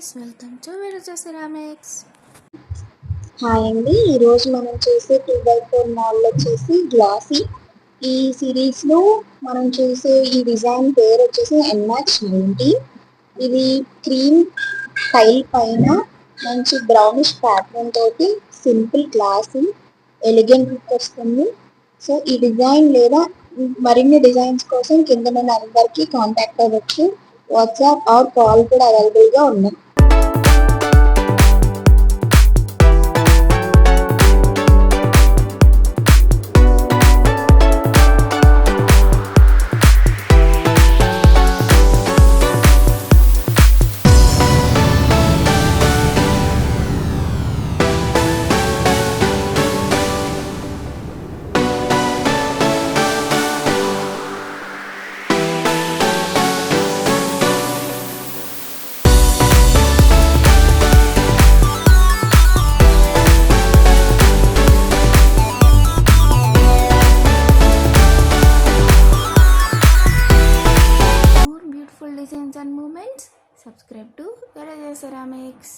Guys, welcome to Viraja ceramics. Hi అండి. ఈరోజు మనం చేసే 2x4 మోడల్ వచ్చేసి గ్లాసీ. ఈ సిరీస్లో మనం చేసే ఈ డిజైన్ పేరు వచ్చేసి NH90. ఇది క్రీమ్ టైల్ పైన మంచి బ్రౌనిష్ ప్యాటర్న్ తోటి సింపుల్ క్లాసీ ఎలిగెంట్ లుక్ వస్తుంది. సో ఈ డిజైన్ లేదా మరిన్ని డిజైన్స్ కోసం కింద మన అందరికీ కాంటాక్ట్ అవ్వచ్చు. వాట్సాప్ ఆర్ కాల్ కూడా అవైలబుల్గా ఉన్నాయి. More beautiful designs and movements, subscribe to Virazha Ceramics.